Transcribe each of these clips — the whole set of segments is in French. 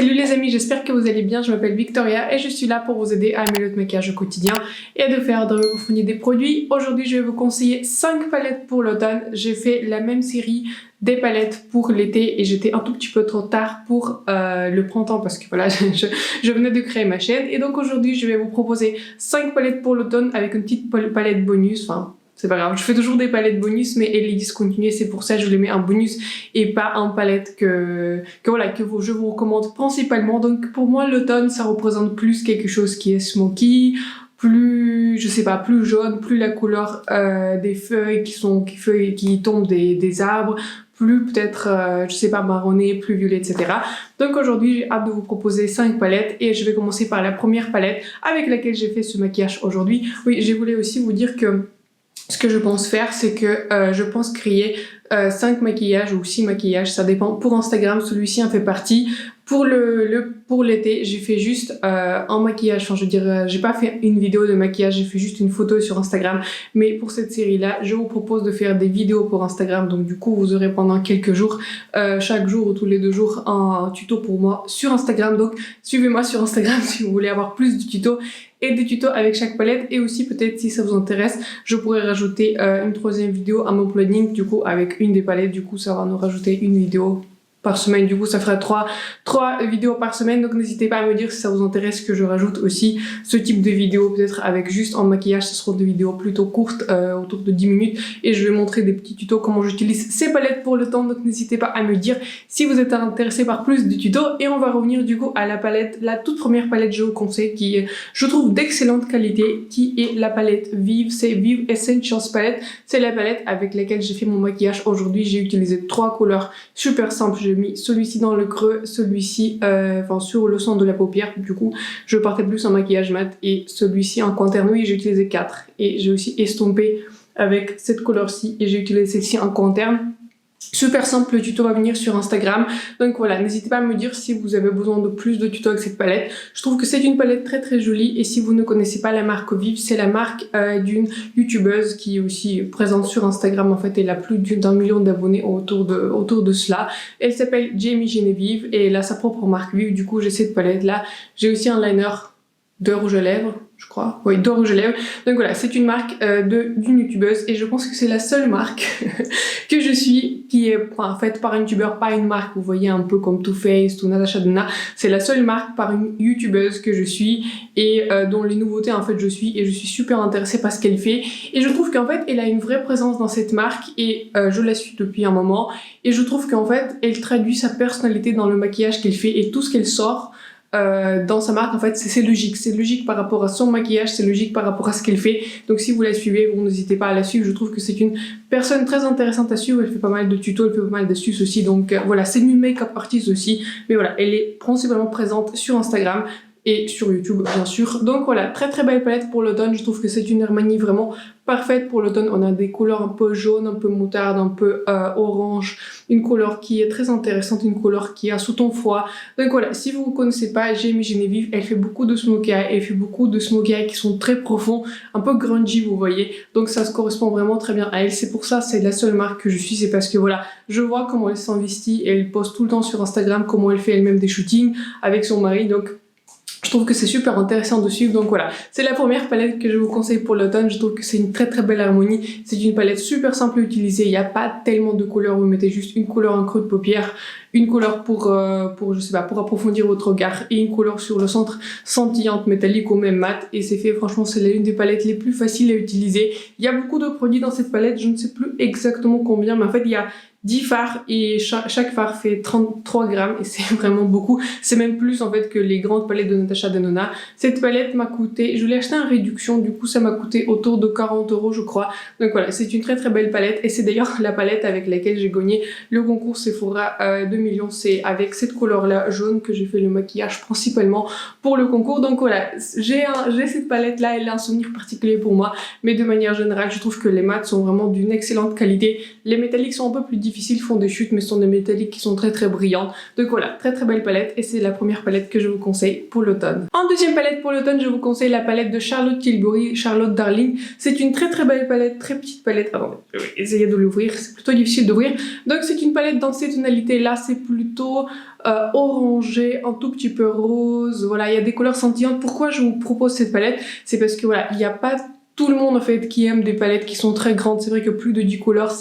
Salut les amis, j'espère que vous allez bien, je m'appelle Victoria et je suis là pour vous aider à améliorer votre maquillage au quotidien et de faire de vous fournir des produits. Aujourd'hui, je vais vous conseiller 5 palettes pour l'automne. J'ai fait la même série des palettes pour l'été et j'étais un tout petit peu trop tard pour le printemps parce que voilà, je venais de créer ma chaîne. Et donc aujourd'hui, je vais vous proposer 5 palettes pour l'automne avec une petite palette bonus, enfin... C'est pas grave, je fais toujours des palettes bonus, mais elle est discontinuée, c'est pour ça que je les mets en bonus et pas en palette que je vous recommande principalement. Donc pour moi, l'automne, ça représente plus quelque chose qui est smoky, plus, je sais pas, plus jaune, plus la couleur des feuilles qui tombent des arbres, plus peut-être, je sais pas, marronné, plus violet, etc. Donc aujourd'hui, j'ai hâte de vous proposer 5 palettes et je vais commencer par la première palette avec laquelle j'ai fait ce maquillage aujourd'hui. Oui, je voulais aussi vous dire que ce que je pense faire, c'est que je pense créer 5 maquillages ou 6 maquillages, ça dépend. Pour Instagram, celui-ci en fait partie. Pour l'été, j'ai fait juste un maquillage, enfin je veux dire, j'ai pas fait une vidéo de maquillage, j'ai fait juste une photo sur Instagram. Mais pour cette série-là, je vous propose de faire des vidéos pour Instagram. Donc du coup, vous aurez pendant quelques jours, chaque jour ou tous les 2 jours, un tuto pour moi sur Instagram. Donc suivez-moi sur Instagram si vous voulez avoir plus de tutos et des tutos avec chaque palette. Et aussi peut-être si ça vous intéresse, je pourrais rajouter une 3e vidéo à mon planning du coup avec une des palettes. Du coup, ça va nous rajouter une vidéo par semaine, du coup ça fera 3 vidéos par semaine, donc n'hésitez pas à me dire si ça vous intéresse que je rajoute aussi ce type de vidéo, peut-être avec juste en maquillage. Ce seront des vidéos plutôt courtes, autour de 10 minutes, et je vais montrer des petits tutos comment j'utilise ces palettes pour le temps, donc n'hésitez pas à me dire si vous êtes intéressé par plus de tutos. Et on va revenir du coup à la palette, la toute première palette je vous conseille, qui est, je trouve, d'excellente qualité, qui est la palette Vive, c'est Vive Essentials Palette. C'est la palette avec laquelle j'ai fait mon maquillage aujourd'hui. J'ai utilisé 3 couleurs super simples. J'ai mis celui-ci dans le creux, celui-ci sur le centre de la paupière, du coup je partais plus en maquillage mat, et celui-ci en contour. Oui, j'ai utilisé 4 et j'ai aussi estompé avec cette couleur-ci et j'ai utilisé celle-ci en contour. Super simple, le tuto va venir sur Instagram. Donc voilà, n'hésitez pas à me dire si vous avez besoin de plus de tutos avec cette palette. Je trouve que c'est une palette très très jolie, et si vous ne connaissez pas la marque Vive, c'est la marque d'une youtubeuse qui est aussi présente sur Instagram. En fait, elle a plus d'1 million d'abonnés autour de cela. Elle s'appelle Jamie Genevieve et elle a sa propre marque Vive. Du coup, j'ai cette palette là. J'ai aussi un liner de rouge à lèvres, je crois. Oui, de rouge à lèvres. Donc voilà, c'est une marque d'une youtubeuse, et je pense que c'est la seule marque que je suis qui est faite par un youtubeur, pas une marque, vous voyez, un peu comme Too Faced ou Natasha Denona. C'est la seule marque par une youtubeuse que je suis et dont les nouveautés en fait je suis, et je suis super intéressée par ce qu'elle fait. Et je trouve qu'en fait elle a une vraie présence dans cette marque, et je la suis depuis un moment, et je trouve qu'en fait elle traduit sa personnalité dans le maquillage qu'elle fait, et tout ce qu'elle sort dans sa marque, en fait c'est logique par rapport à son maquillage, c'est logique par rapport à ce qu'elle fait. Donc si vous la suivez, vous n'hésitez pas à la suivre. Je trouve que c'est une personne très intéressante à suivre. Elle fait pas mal de tutos, elle fait pas mal d'astuces aussi, donc voilà, c'est une make-up artiste aussi, mais voilà, elle est principalement présente sur Instagram et sur YouTube bien sûr. Donc voilà, très très belle palette pour l'automne. Je trouve que c'est une harmonie vraiment parfaite pour l'automne. On a des couleurs un peu jaune, un peu moutarde, un peu orange, une couleur qui est très intéressante, une couleur qui a sous ton froid. Donc voilà, si vous ne connaissez pas Jamie Genevieve, elle fait beaucoup de smokey eye, elle fait beaucoup de smokey eye qui sont très profonds, un peu grungy, vous voyez. Donc ça se correspond vraiment très bien à elle. C'est pour ça, c'est la seule marque que je suis. C'est parce que voilà, je vois comment elle s'investit et elle poste tout le temps sur Instagram comment elle fait elle-même des shootings avec son mari. Donc je trouve que c'est super intéressant de suivre. Donc voilà, c'est la première palette que je vous conseille pour l'automne. Je trouve que c'est une très très belle harmonie. C'est une palette super simple à utiliser. Il n'y a pas tellement de couleurs. Vous mettez juste une couleur en creux de paupière, une couleur pour je sais pas, pour approfondir votre regard, et une couleur sur le centre scintillante, métallique ou même mat. Et c'est fait, franchement, c'est l'une des palettes les plus faciles à utiliser. Il y a beaucoup de produits dans cette palette. Je ne sais plus exactement combien, mais en fait il y a 10 fards et chaque fard fait 33 grammes, et c'est vraiment beaucoup. C'est même plus en fait que les grandes palettes de Natasha Denona. Cette palette m'a coûté, je l'ai acheté en réduction, du coup ça m'a coûté autour de 40 € je crois. Donc voilà, c'est une très très belle palette, et c'est d'ailleurs la palette avec laquelle j'ai gagné le concours Sephora 2 millions. C'est avec cette couleur là jaune que j'ai fait le maquillage principalement pour le concours. Donc voilà, j'ai cette palette là, elle a un souvenir particulier pour moi, mais de manière générale je trouve que les mats sont vraiment d'une excellente qualité. Les métalliques sont un peu plus difficiles difficiles, font des chutes, mais ce sont des métalliques qui sont très très brillantes. Donc voilà, très très belle palette et c'est la première palette que je vous conseille pour l'automne. En deuxième palette pour l'automne, je vous conseille la palette de Charlotte Tilbury, Charlotte Darling. C'est une très très belle palette, très petite palette. Attendez, je vais essayer de l'ouvrir, c'est plutôt difficile d'ouvrir. Donc c'est une palette dans ces tonalités là, c'est plutôt orangé, un tout petit peu rose. Voilà, il y a des couleurs scintillantes. Pourquoi je vous propose cette palette? C'est parce que voilà, il n'y a pas tout le monde en fait qui aime des palettes qui sont très grandes. C'est vrai que plus de 10 couleurs,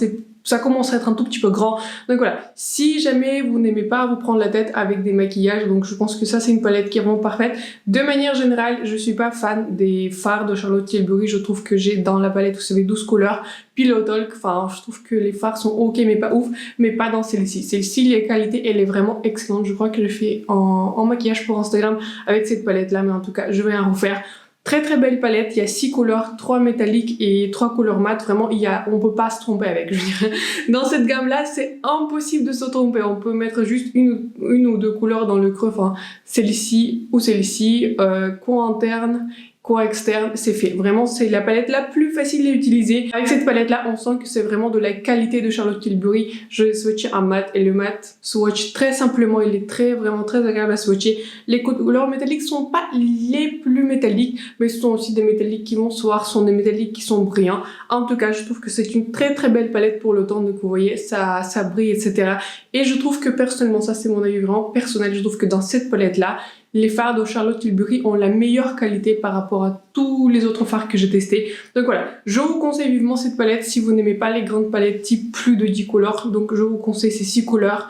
ça commence à être un tout petit peu grand. Donc voilà, si jamais vous n'aimez pas vous prendre la tête avec des maquillages, donc je pense que ça c'est une palette qui est vraiment parfaite. De manière générale, je suis pas fan des fards de Charlotte Tilbury. Je trouve que j'ai dans la palette, vous savez, 12 couleurs. Pillow Talk, enfin je trouve que les fards sont ok mais pas ouf, mais pas dans celle-ci. Celle-ci, la qualité elle est vraiment excellente. Je crois que je fais en maquillage pour Instagram avec cette palette là, mais en tout cas je vais en refaire. Très très belle palette, il y a 6 couleurs, 3 métalliques et 3 couleurs mat. Vraiment, on peut pas se tromper avec. Je dirais. Dans cette gamme-là, c'est impossible de se tromper. On peut mettre juste une ou deux couleurs dans le creux. Enfin, celle-ci ou celle-ci, coin interne, coin externe, c'est fait. Vraiment, c'est la palette la plus facile à utiliser. Avec cette palette-là, on sent que c'est vraiment de la qualité de Charlotte Tilbury. Je l'ai swatché en mat et le mat swatch très simplement. Il est vraiment très agréable à swatcher. Les couleurs métalliques sont pas les plus métalliques, mais ce sont aussi des métalliques qui vont soir, sont des métalliques qui sont brillants. En tout cas, je trouve que c'est une très très belle palette pour l'automne. Donc vous voyez, ça brille, etc. Et je trouve que personnellement, ça c'est mon avis vraiment personnel, je trouve que dans cette palette-là, les fards de Charlotte Tilbury ont la meilleure qualité par rapport à tous les autres fards que j'ai testés. Donc voilà, je vous conseille vivement cette palette si vous n'aimez pas les grandes palettes type plus de 10 couleurs. Donc je vous conseille ces 6 couleurs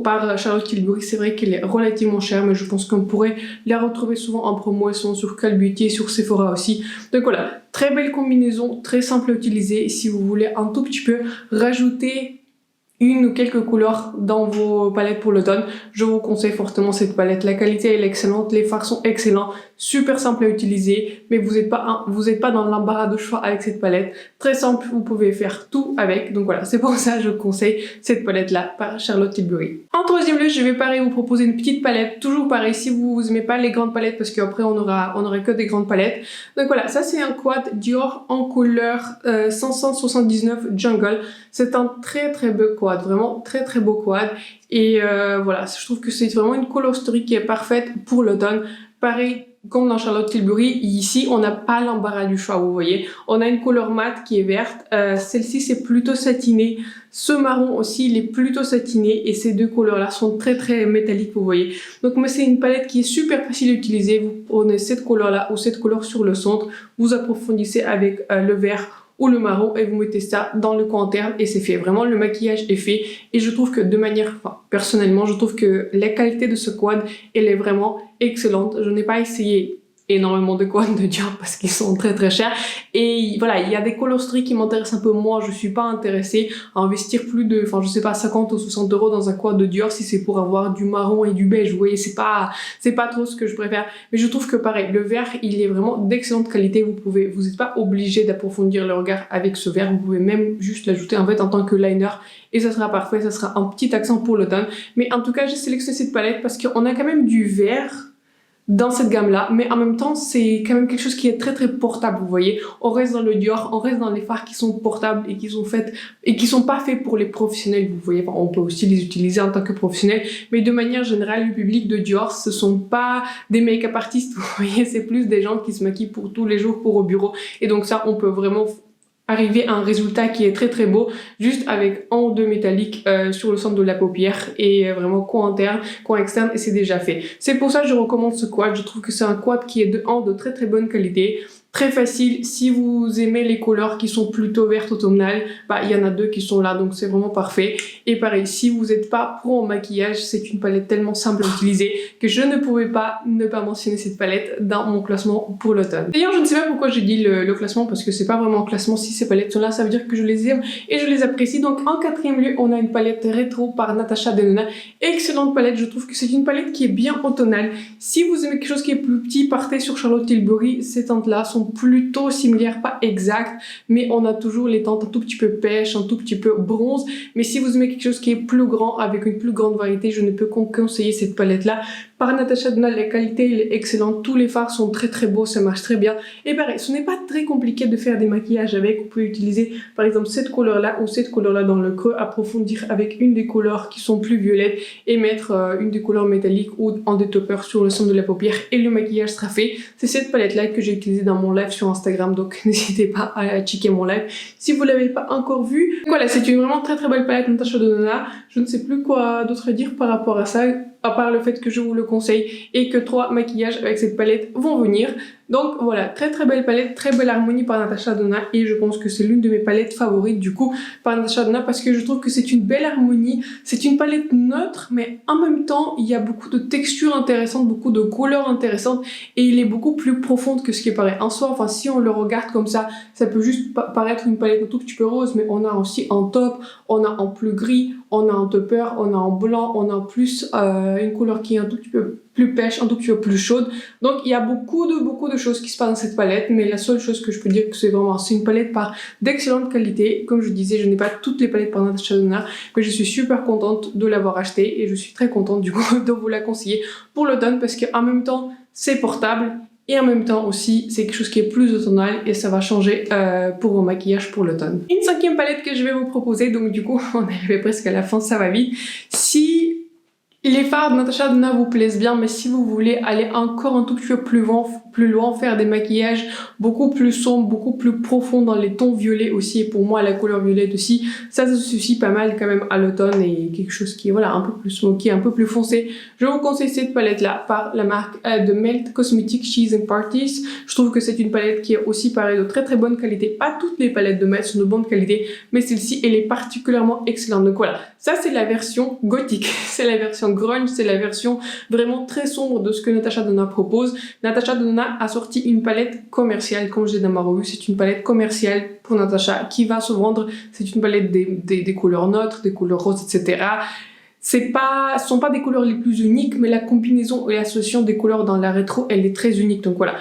par Charlotte Tilbury. C'est vrai qu'elle est relativement chère, mais je pense qu'on pourrait la retrouver souvent en promo. Elles sont sur Call Beauty et sur Sephora aussi. Donc voilà, très belle combinaison, très simple à utiliser. Si vous voulez un tout petit peu rajouter une ou quelques couleurs dans vos palettes pour l'automne, je vous conseille fortement cette palette. La qualité elle est excellente, les fards sont excellents, super simple à utiliser, mais vous êtes pas dans l'embarras de choix avec cette palette. Très simple, vous pouvez faire tout avec. Donc voilà, c'est pour ça que je conseille cette palette là par Charlotte Tilbury. En troisième lieu, je vais pareil vous proposer une petite palette, toujours pareil si vous aimez pas les grandes palettes, parce qu'après on aura que des grandes palettes. Donc voilà, ça c'est un quad Dior en couleur 579 Jungle. C'est un très très beau quad, vraiment très très beau quad. Et voilà, je trouve que c'est vraiment une color story qui est parfaite pour l'automne. Pareil, comme dans Charlotte Tilbury, ici on n'a pas l'embarras du choix, vous voyez. On a une couleur mat qui est verte, celle-ci c'est plutôt satiné, ce marron aussi il est plutôt satiné et ces deux couleurs là sont très très métalliques, vous voyez. Donc moi c'est une palette qui est super facile à utiliser. Vous prenez cette couleur là ou cette couleur sur le centre, vous approfondissez avec le vert ou le marron et vous mettez ça dans le coin interne et c'est fait. Vraiment le maquillage est fait et je trouve que personnellement je trouve que la qualité de ce quad elle est vraiment excellente. Je n'ai pas essayé énormément de quads de Dior parce qu'ils sont très très chers et voilà, il y a des colorsteries qui m'intéressent un peu moins. Je suis pas intéressée à investir plus de 50 ou 60 euros dans un quad de Dior si c'est pour avoir du marron et du beige, vous voyez, c'est pas trop ce que je préfère. Mais je trouve que pareil, le vert il est vraiment d'excellente qualité. Vous n'êtes pas obligé d'approfondir le regard avec ce vert, vous pouvez même juste l'ajouter en fait en tant que liner et ça sera parfait, ça sera un petit accent pour l'automne. Mais en tout cas j'ai sélectionné cette palette parce qu'on a quand même du vert dans cette gamme-là, mais en même temps, c'est quand même quelque chose qui est très très portable, vous voyez. On reste dans le Dior, on reste dans les fards qui sont portables et qui sont pas faits pour les professionnels, vous voyez. Enfin, on peut aussi les utiliser en tant que professionnel, mais de manière générale, le public de Dior, ce sont pas des make-up artistes, vous voyez. C'est plus des gens qui se maquillent pour tous les jours, pour au bureau. Et donc ça, on peut vraiment arriver à un résultat qui est très très beau, juste avec un ou deux métalliques sur le centre de la paupière et vraiment coin interne, coin externe et c'est déjà fait. C'est pour ça que je recommande ce quad. Je trouve que c'est un quad qui est de très très bonne qualité. Très facile, si vous aimez les couleurs qui sont plutôt vertes automnales, il y en a deux qui sont là, donc c'est vraiment parfait. Et pareil, si vous n'êtes pas pro en maquillage, c'est une palette tellement simple à utiliser que je ne pouvais pas ne pas mentionner cette palette dans mon classement pour l'automne. D'ailleurs, je ne sais pas pourquoi j'ai dit le classement, parce que c'est pas vraiment un classement. Si ces palettes sont là, ça veut dire que je les aime et je les apprécie. Donc en quatrième lieu, on a une palette rétro par Natasha Denona. Excellente palette, je trouve que c'est une palette qui est bien automnale. Si vous aimez quelque chose qui est plus petit, partez sur Charlotte Tilbury. Ces teintes-là sont plutôt similaires, pas exactes, mais on a toujours les teintes un tout petit peu pêche, un tout petit peu bronze. Mais si vous aimez quelque chose qui est plus grand, avec une plus grande variété, je ne peux qu'en conseiller cette palette-là. Par Natasha Denona, la qualité elle est excellente, tous les fards sont très beaux, ça marche très bien. Et pareil, ce n'est pas très compliqué de faire des maquillages avec, vous pouvez utiliser par exemple cette couleur là ou cette couleur là dans le creux, approfondir avec une des couleurs qui sont plus violettes et mettre une des couleurs métalliques ou en détopper sur le centre de la paupière et le maquillage sera fait. C'est cette palette là que j'ai utilisée dans mon live sur Instagram, donc n'hésitez pas à checker mon live si vous l'avez pas encore vu. Voilà, c'est une vraiment très belle palette Natasha Denona. Je ne sais plus quoi d'autre dire par rapport à ça, à part le fait que je vous le conseille et que 3 maquillages avec cette palette vont venir. Donc voilà, très belle palette, très belle harmonie par Natasha Denona et je pense que c'est l'une de mes palettes favorites du coup par Natasha Denona parce que je trouve que c'est une belle harmonie, c'est une palette neutre mais en même temps il y a beaucoup de textures intéressantes, beaucoup de couleurs intéressantes et il est beaucoup plus profonde que ce qui paraît en soi. Enfin si on le regarde comme ça peut juste paraître une palette un tout petit peu rose mais on a aussi en taupe, on a en plus gris, on a en topper, on a en blanc, on a en plus une couleur qui est un tout petit peu plus pêche, un tout petit peu plus chaude. Donc il y a beaucoup de choses qui se passent dans cette palette, mais la seule chose que je peux dire que c'est une palette par d'excellente qualité. Comme je disais, je n'ai pas toutes les palettes par Natasha Denona, mais je suis super contente de l'avoir achetée et je suis très contente du coup de vous la conseiller pour l'automne parce qu'en même temps c'est portable et en même temps aussi c'est quelque chose qui est plus automnal et ça va changer pour vos maquillages pour l'automne. Une 5e palette que je vais vous proposer, donc du coup on est arrivé presque à la fin, ça va vite. Si les fards de Natasha Denona vous plaisent bien, mais si vous voulez aller encore un tout petit peu plus loin, faire des maquillages beaucoup plus sombres, beaucoup plus profonds dans les tons violets aussi, et pour moi la couleur violette aussi, ça se suffit pas mal quand même à l'automne et quelque chose qui est voilà un peu plus smoky, un peu plus foncé. Je vous conseille cette palette là par la marque de Melt Cosmetics Cheese and Parties. Je trouve que c'est une palette qui est aussi pareil de très bonne qualité. Pas toutes les palettes de Melt sont de bonne qualité, mais celle-ci elle est particulièrement excellente. Donc voilà, ça c'est la version gothique, c'est la version grunge, c'est la version vraiment très sombre de ce que Natasha Denona propose. Natasha Denona a sorti une palette commerciale, comme je dis dans ma revue, c'est une palette commerciale pour Natasha qui va se vendre. C'est une palette des couleurs neutres, des couleurs roses, etc. Ce sont pas des couleurs les plus uniques, mais la combinaison et l'association des couleurs dans la rétro, elle est très unique. Donc voilà.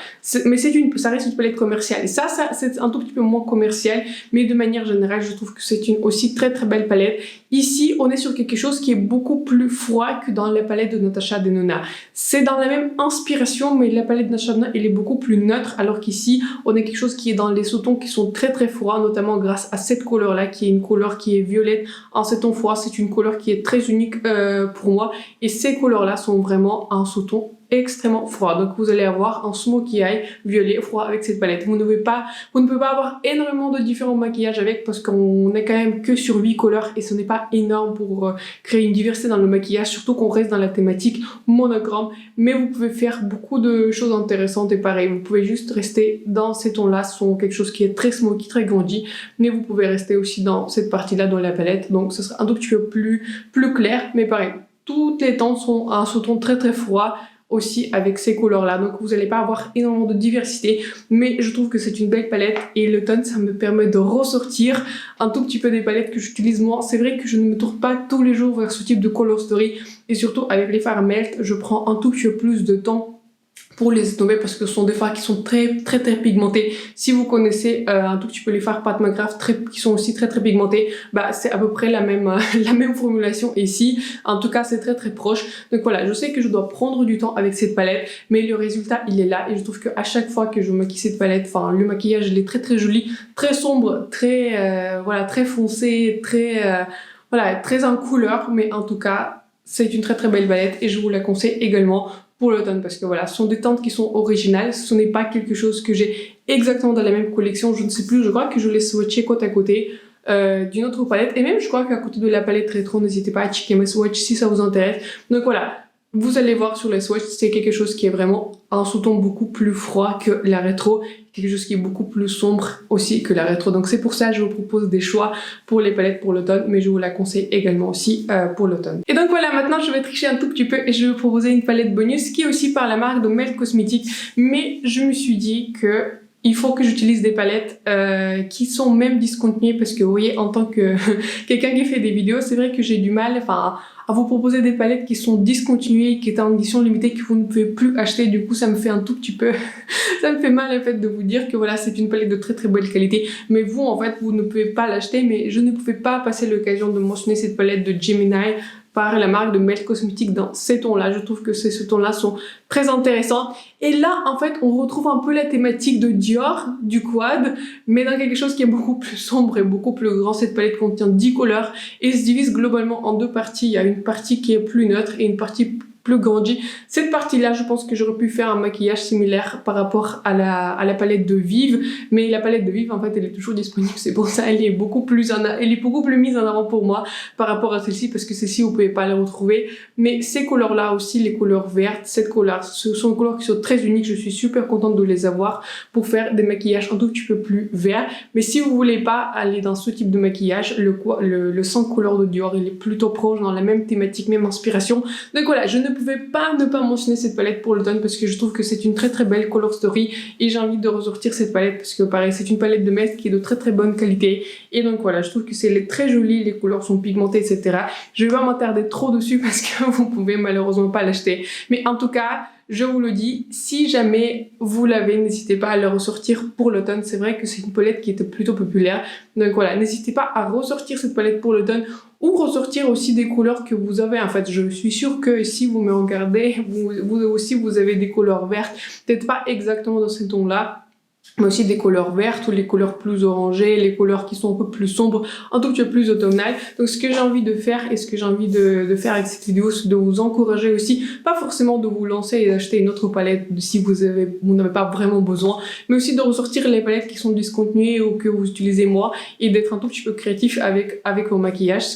Mais ça reste une palette commerciale. Et ça c'est un tout petit peu moins commercial, mais de manière générale, je trouve que c'est une aussi très belle palette. Ici, on est sur quelque chose qui est beaucoup plus froid que dans la palette de Natasha Denona. C'est dans la même inspiration, mais la palette de Natasha Denona, elle est beaucoup plus neutre, alors qu'ici, on a quelque chose qui est dans les sous-tons qui sont très froids, notamment grâce à cette couleur-là, qui est une couleur qui est violette en sous-ton froid. C'est une couleur qui est très unique pour moi, et ces couleurs-là sont vraiment un sous-ton extrêmement froid. Donc vous allez avoir un smoky eye violet froid avec cette palette. Vous ne pouvez pas avoir énormément de différents maquillages avec parce qu'on est quand même que sur 8 couleurs et ce n'est pas énorme pour créer une diversité dans le maquillage, surtout qu'on reste dans la thématique monochrome, mais vous pouvez faire beaucoup de choses intéressantes et pareil, vous pouvez juste rester dans ces tons-là, ce sont quelque chose qui est très smoky, très grandi, mais vous pouvez rester aussi dans cette partie-là dans la palette, donc ce sera un tout petit peu plus clair, mais pareil, toutes les tons sont un sous-ton très froid, aussi avec ces couleurs là, donc vous n'allez pas avoir énormément de diversité, mais je trouve que c'est une belle palette et l'automne ça me permet de ressortir un tout petit peu des palettes que j'utilise moi. C'est vrai que je ne me tourne pas tous les jours vers ce type de color story et surtout avec les fards Melt je prends un tout petit peu plus de temps pour les estomper parce que ce sont des fards qui sont très pigmentés. Si vous connaissez un tout petit peu les fards Pat McGrath qui sont aussi très pigmentés, bah c'est à peu près la même formulation ici. En tout cas, c'est très proche. Donc voilà, je sais que je dois prendre du temps avec cette palette, mais le résultat il est là et je trouve que à chaque fois que je maquille cette palette, enfin le maquillage il est très joli, très sombre, très foncé, très en couleur, mais en tout cas, c'est une très belle palette et je vous la conseille également pour l'automne parce que voilà, ce sont des teintes qui sont originales, ce n'est pas quelque chose que j'ai exactement dans la même collection, je ne sais plus, je crois que je les swatché côte à côté d'une autre palette et même je crois qu'à côté de la palette rétro, n'hésitez pas à checker mes swatchs si ça vous intéresse. Donc voilà, vous allez voir sur les swatchs, c'est quelque chose qui est vraiment un sous-ton beaucoup plus froid que la rétro, quelque chose qui est beaucoup plus sombre aussi que la rétro. Donc c'est pour ça que je vous propose des choix pour les palettes pour l'automne, mais je vous la conseille également aussi pour l'automne. Et donc voilà, maintenant je vais tricher un tout petit peu et je vais vous proposer une palette bonus qui est aussi par la marque de Melt Cosmetics, mais je me suis dit que il faut que j'utilise des palettes qui sont même discontinuées parce que vous voyez, en tant que quelqu'un qui fait des vidéos, c'est vrai que j'ai du mal à vous proposer des palettes qui sont discontinuées, qui étaient en édition limitée, que vous ne pouvez plus acheter. Du coup, ça me fait un tout petit peu ça me fait mal en fait de vous dire que voilà, c'est une palette de très belle qualité, mais vous en fait vous ne pouvez pas l'acheter, mais je ne pouvais pas passer l'occasion de mentionner cette palette de Gemini par la marque de Melt Cosmetics dans ces tons-là. Je trouve que ces tons-là sont très intéressants. Et là, en fait, on retrouve un peu la thématique de Dior, du quad, mais dans quelque chose qui est beaucoup plus sombre et beaucoup plus grand. Cette palette contient 10 couleurs et se divise globalement en deux parties. Il y a une partie qui est plus neutre et une partie plus grandie. Cette partie-là, je pense que j'aurais pu faire un maquillage similaire par rapport à la palette de Vive, mais la palette de Vive, en fait, elle est toujours disponible. C'est pour ça elle est beaucoup plus mise en avant pour moi par rapport à celle-ci, parce que celle-ci, vous pouvez pas la retrouver. Mais ces couleurs-là aussi, les couleurs vertes, cette couleur, ce sont des couleurs qui sont très uniques. Je suis super contente de les avoir pour faire des maquillages un tout petit peu plus verts. Mais si vous voulez pas aller dans ce type de maquillage, le 100 couleurs de Dior, il est plutôt proche dans la même thématique, même inspiration. Donc voilà, je ne pouvais pas ne pas mentionner cette palette pour l'automne parce que je trouve que c'est une très très belle color story et j'ai envie de ressortir cette palette parce que pareil, c'est une palette de Melt qui est de très très bonne qualité et donc voilà, je trouve que c'est très joli, les couleurs sont pigmentées, etc. Je vais pas m'attarder trop dessus parce que vous pouvez malheureusement pas l'acheter, mais en tout cas, je vous le dis, si jamais vous l'avez, n'hésitez pas à le ressortir pour l'automne. C'est vrai que c'est une palette qui était plutôt populaire. Donc voilà, n'hésitez pas à ressortir cette palette pour l'automne ou ressortir aussi des couleurs que vous avez. En fait, je suis sûre que si vous me regardez, vous aussi, vous avez des couleurs vertes. Peut-être pas exactement dans ces tons-là, mais aussi des couleurs vertes ou les couleurs plus orangées, les couleurs qui sont un peu plus sombres, un tout petit peu plus automnales. Donc ce que j'ai envie de faire et ce que j'ai envie de faire avec cette vidéo, c'est de vous encourager aussi, pas forcément de vous lancer et d'acheter une autre palette si vous n'avez pas vraiment besoin, mais aussi de ressortir les palettes qui sont discontinuées ou que vous utilisez moi et d'être un tout petit peu créatif avec vos maquillages.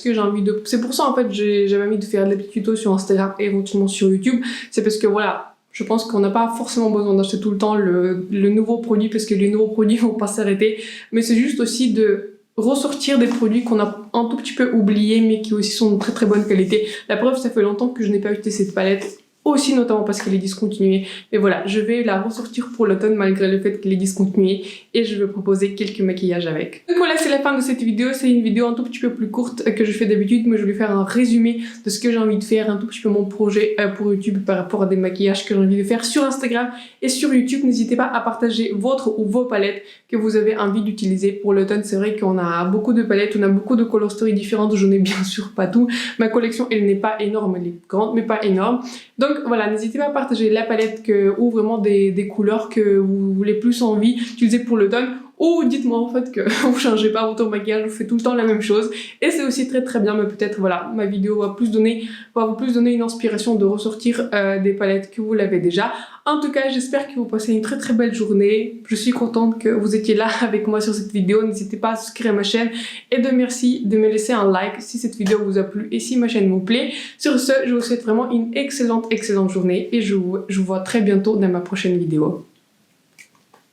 C'est pour ça en fait j'avais envie de faire des petits tutos sur Instagram et éventuellement sur YouTube. C'est parce que voilà, je pense qu'on n'a pas forcément besoin d'acheter tout le temps le nouveau produit parce que les nouveaux produits vont pas s'arrêter. Mais c'est juste aussi de ressortir des produits qu'on a un tout petit peu oubliés mais qui aussi sont de très très bonne qualité. La preuve, ça fait longtemps que je n'ai pas acheté cette palette. Aussi notamment parce qu'elle est discontinuée. Mais voilà, je vais la ressortir pour l'automne malgré le fait qu'elle est discontinuée et je vais proposer quelques maquillages avec. Donc voilà, c'est la fin de cette vidéo. C'est une vidéo un tout petit peu plus courte que je fais d'habitude, mais je vais faire un résumé de ce que j'ai envie de faire, un tout petit peu mon projet pour YouTube par rapport à des maquillages que j'ai envie de faire sur Instagram et sur YouTube. N'hésitez pas à partager votre ou vos palettes que vous avez envie d'utiliser pour l'automne. C'est vrai qu'on a beaucoup de palettes, on a beaucoup de color story différentes. Je n'ai bien sûr pas tout. Ma collection, elle n'est pas énorme, elle est grande, mais pas énorme. Donc voilà, n'hésitez pas à partager la palette ou vraiment des couleurs que vous voulez plus envie d'utiliser pour l'automne. Ou dites-moi en fait que vous changez pas votre maquillage, vous faites tout le temps la même chose. Et c'est aussi très très bien, mais peut-être voilà, ma vidéo va vous plus donner une inspiration de ressortir des palettes que vous l'avez déjà. En tout cas, j'espère que vous passez une très très belle journée. Je suis contente que vous étiez là avec moi sur cette vidéo. N'hésitez pas à souscrire à ma chaîne et merci de me laisser un like si cette vidéo vous a plu et si ma chaîne vous plaît. Sur ce, je vous souhaite vraiment une excellente journée et je vous vois très bientôt dans ma prochaine vidéo.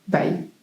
Bye.